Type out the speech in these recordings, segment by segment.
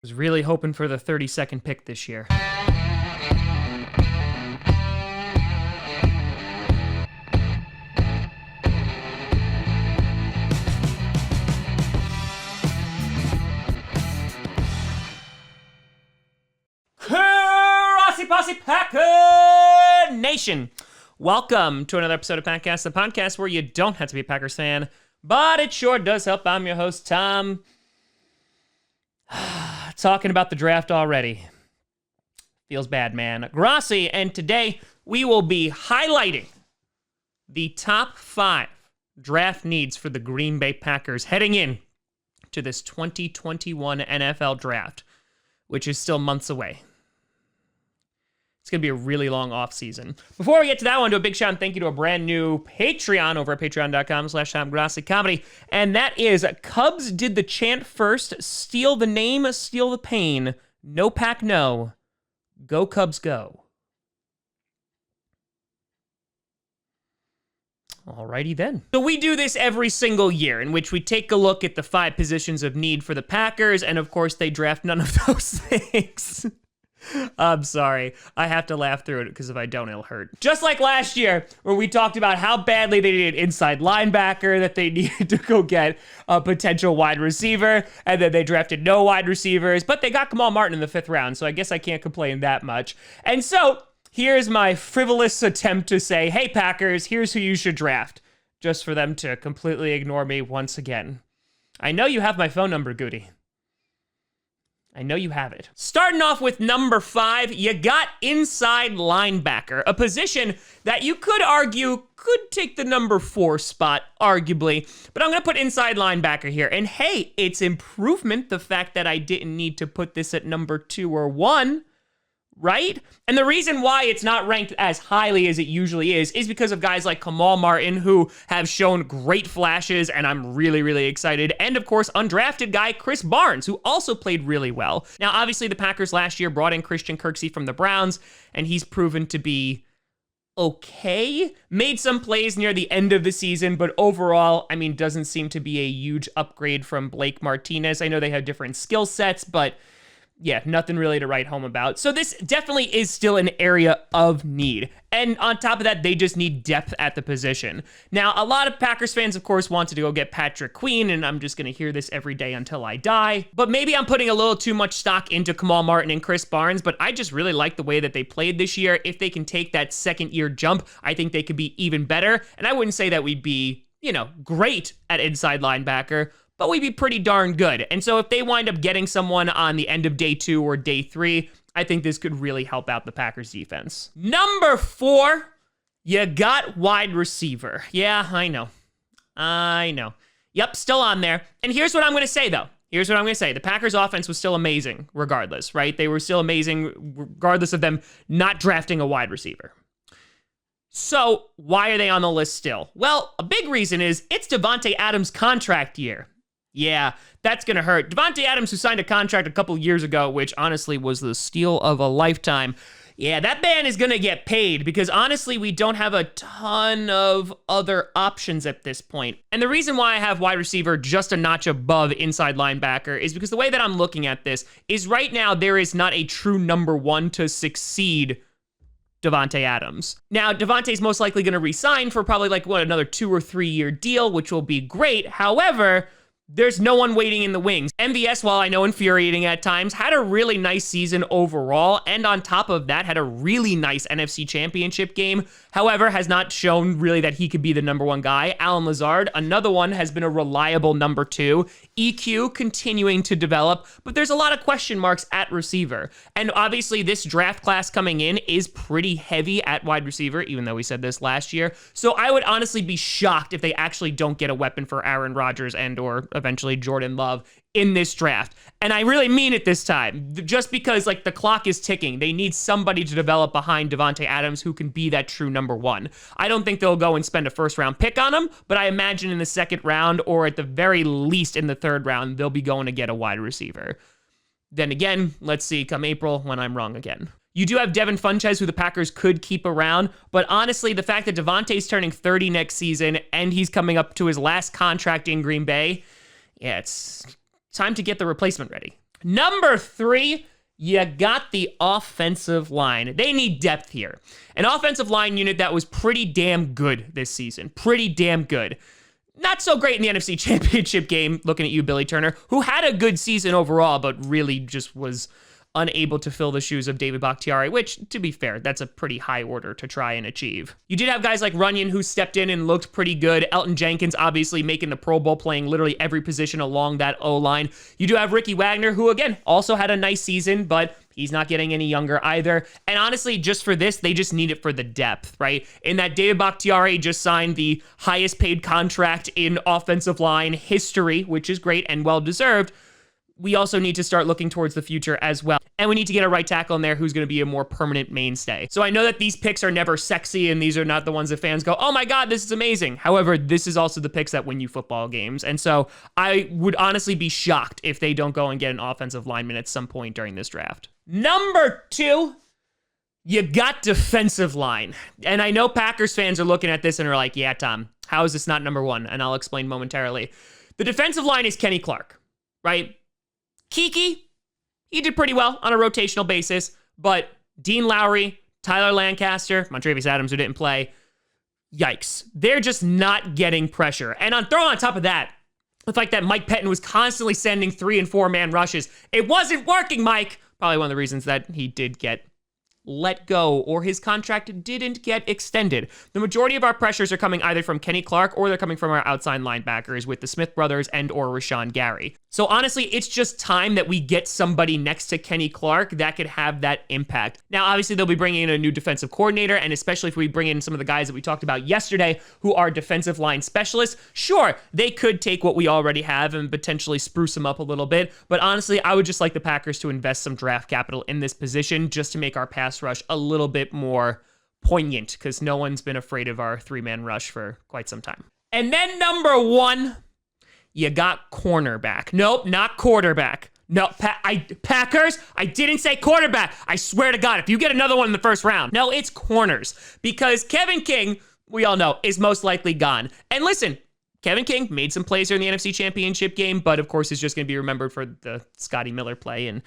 Was really hoping for the 32nd pick this year. Grossi Posse Packer Nation. Welcome to another episode of Packcast, the podcast where you don't have to be a Packers fan, but it sure does help. I'm your host, Tom. Talking about the draft already. Feels bad, man. Grossi, and today we will be highlighting the top 5 draft needs for the Green Bay Packers heading in to this 2021 NFL draft, which is still months away. It's going to be a really long offseason. Before we get to that, I want to do a big shout and thank you to a brand new Patreon over at patreon.com/TomGrossi, and that is Cubs did the chant first, steal the name, steal the pain, no pack no, go Cubs go. Alrighty then. So we do this every single year in which we take a look at the 5 positions of need for the Packers, and of course they draft none of those things. I'm sorry. I have to laugh through it because if I don't, it'll hurt. Just like last year, where we talked about how badly they needed inside linebacker, that they needed to go get a potential wide receiver, and then they drafted no wide receivers, but they got Kamal Martin in the 5th round, so I guess I can't complain that much. And so, here's my frivolous attempt to say, hey, Packers, here's who you should draft, just for them to completely ignore me once again. I know you have my phone number, Goody. I know you have it. Starting off with number 5, you got inside linebacker, a position that you could argue could take the number 4 spot, arguably, but I'm going to put inside linebacker here. And hey, it's improvement, the fact that I didn't need to put this at number 2 or 1, right? And the reason why it's not ranked as highly as it usually is because of guys like Kamal Martin, who have shown great flashes, and I'm really, really excited. And of course, undrafted guy Chris Barnes, who also played really well. Now, obviously, the Packers last year brought in Christian Kirksey from the Browns, and he's proven to be okay. Made some plays near the end of the season, but overall, I mean, doesn't seem to be a huge upgrade from Blake Martinez. I know they have different skill sets, but yeah, nothing really to write home about. So this definitely is still an area of need. And on top of that, they just need depth at the position. Now, a lot of Packers fans, of course, wanted to go get Patrick Queen, and I'm just going to hear this every day until I die. But maybe I'm putting a little too much stock into Kamal Martin and Chris Barnes, but I just really like the way that they played this year. If they can take that second-year jump, I think they could be even better. And I wouldn't say that we'd be, great at inside linebacker, but we'd be pretty darn good. And so if they wind up getting someone on the end of day 2 or day 3, I think this could really help out the Packers defense. Number 4, you got wide receiver. Yeah, I know. Yep, still on there. And here's what I'm going to say, though. The Packers offense was still amazing regardless, right? They were still amazing regardless of them not drafting a wide receiver. So why are they on the list still? Well, a big reason is it's Davante Adams' contract year. Yeah, that's going to hurt. Davante Adams, who signed a contract a couple years ago, which honestly was the steal of a lifetime. Yeah, that man is going to get paid because honestly, we don't have a ton of other options at this point. And the reason why I have wide receiver just a notch above inside linebacker is because the way that I'm looking at this is right now there is not a true number 1 to succeed Davante Adams. Now, Davante's most likely going to re-sign for probably another 2 or 3 year deal, which will be great. However, there's no one waiting in the wings. MVS, while I know infuriating at times, had a really nice season overall, and on top of that, had a really nice NFC Championship game. However, has not shown really that he could be the number 1 guy. Allen Lazard, another one, has been a reliable number 2. EQ continuing to develop, but there's a lot of question marks at receiver. And obviously, this draft class coming in is pretty heavy at wide receiver, even though we said this last year. So I would honestly be shocked if they actually don't get a weapon for Aaron Rodgers and or eventually Jordan Love in this draft. And I really mean it this time, just because the clock is ticking. They need somebody to develop behind Davante Adams who can be that true number 1. I don't think they'll go and spend a 1st round pick on him, but I imagine in the 2nd round or at the very least in the 3rd round, they'll be going to get a wide receiver. Then again, let's see come April when I'm wrong again. You do have Devin Funchess, who the Packers could keep around, but honestly, the fact that Davante's turning 30 next season and he's coming up to his last contract in Green Bay, yeah, it's time to get the replacement ready. Number 3, you got the offensive line. They need depth here. An offensive line unit that was pretty damn good this season. Pretty damn good. Not so great in the NFC Championship game, looking at you, Billy Turner, who had a good season overall, but really just was unable to fill the shoes of David Bakhtiari, which, to be fair, that's a pretty high order to try and achieve. You did have guys like Runyon who stepped in and looked pretty good. Elton Jenkins obviously making the Pro Bowl, playing literally every position along that O-line. You do have Ricky Wagner, who, again, also had a nice season, but he's not getting any younger either. And honestly, just for this, they just need it for the depth, right? In that David Bakhtiari just signed the highest paid contract in offensive line history, which is great and well-deserved. We also need to start looking towards the future as well. And we need to get a right tackle in there who's going to be a more permanent mainstay. So I know that these picks are never sexy and these are not the ones that fans go, oh my God, this is amazing. However, this is also the picks that win you football games. And so I would honestly be shocked if they don't go and get an offensive lineman at some point during this draft. Number 2, you got defensive line. And I know Packers fans are looking at this and are like, yeah, Tom, how is this not number 1? And I'll explain momentarily. The defensive line is Kenny Clark, right? Kiki, he did pretty well on a rotational basis, but Dean Lowry, Tyler Lancaster, Montravius Adams, who didn't play, yikes. They're just not getting pressure. And throw on top of that, the fact that Mike Pettin was constantly sending 3- and 4-man rushes. It wasn't working, Mike. Probably one of the reasons that he did get let go or his contract didn't get extended. The majority of our pressures are coming either from Kenny Clark or they're coming from our outside linebackers with the Smith brothers and or Rashawn Gary. So honestly, it's just time that we get somebody next to Kenny Clark that could have that impact. Now, obviously, they'll be bringing in a new defensive coordinator, and especially if we bring in some of the guys that we talked about yesterday who are defensive line specialists, sure, they could take what we already have and potentially spruce them up a little bit. But honestly, I would just like the Packers to invest some draft capital in this position just to make our pass rush a little bit more poignant, because no one's been afraid of our 3-man rush for quite some time. And then number 1, you got cornerback. Nope, not quarterback. No, Packers, I didn't say quarterback. I swear to God, if you get another one in the first round. No, it's corners, because Kevin King, we all know, is most likely gone. And listen, Kevin King made some plays here in the NFC Championship game, but of course is just going to be remembered for the Scotty Miller play, and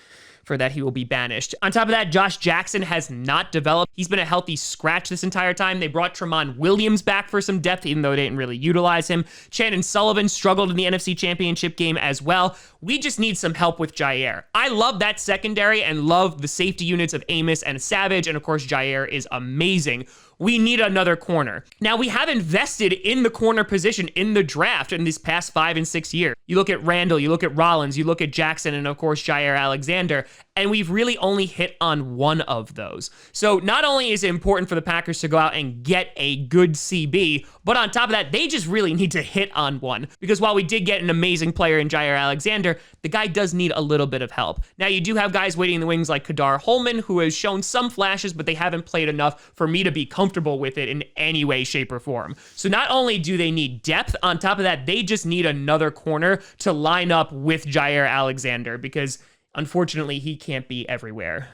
for that, he will be banished. On top of that, Josh Jackson has not developed. He's been a healthy scratch this entire time. They brought Tramon Williams back for some depth, even though they didn't really utilize him. Shannon Sullivan struggled in the NFC Championship game as well. We just need some help with Jair. I love that secondary and love the safety units of Amos and Savage, and of course, Jair is amazing. We need another corner. Now, we have invested in the corner position in the draft in these past 5 and 6 years. You look at Randall, you look at Rollins, you look at Jackson, and of course, Jair Alexander, and we've really only hit on one of those. So not only is it important for the Packers to go out and get a good CB, but on top of that, they just really need to hit on one. Because while we did get an amazing player in Jair Alexander, the guy does need a little bit of help. Now, you do have guys waiting in the wings like Kadar Holman, who has shown some flashes, but they haven't played enough for me to be comfortable with it in any way, shape, or form. So not only do they need depth, on top of that, they just need another corner to line up with Jair Alexander, because unfortunately, he can't be everywhere,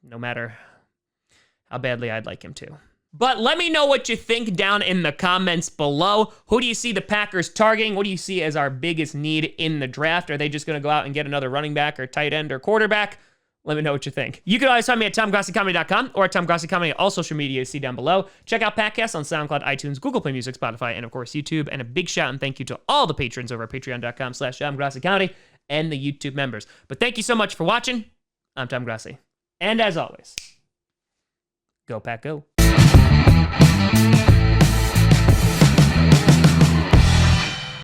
no matter how badly I'd like him to. But let me know what you think down in the comments below. Who do you see the Packers targeting? What do you see as our biggest need in the draft? Are they just going to go out and get another running back or tight end or quarterback? Let me know what you think. You can always find me at TomGrossiComedy.com or at TomGrossiComedy at all social media you see down below. Check out podcasts on SoundCloud, iTunes, Google Play Music, Spotify, and of course YouTube. And a big shout and thank you to all the patrons over at patreon.com/TomGrossiComedy and the YouTube members. But thank you so much for watching. I'm Tom Grossi. And as always, go Pack Go.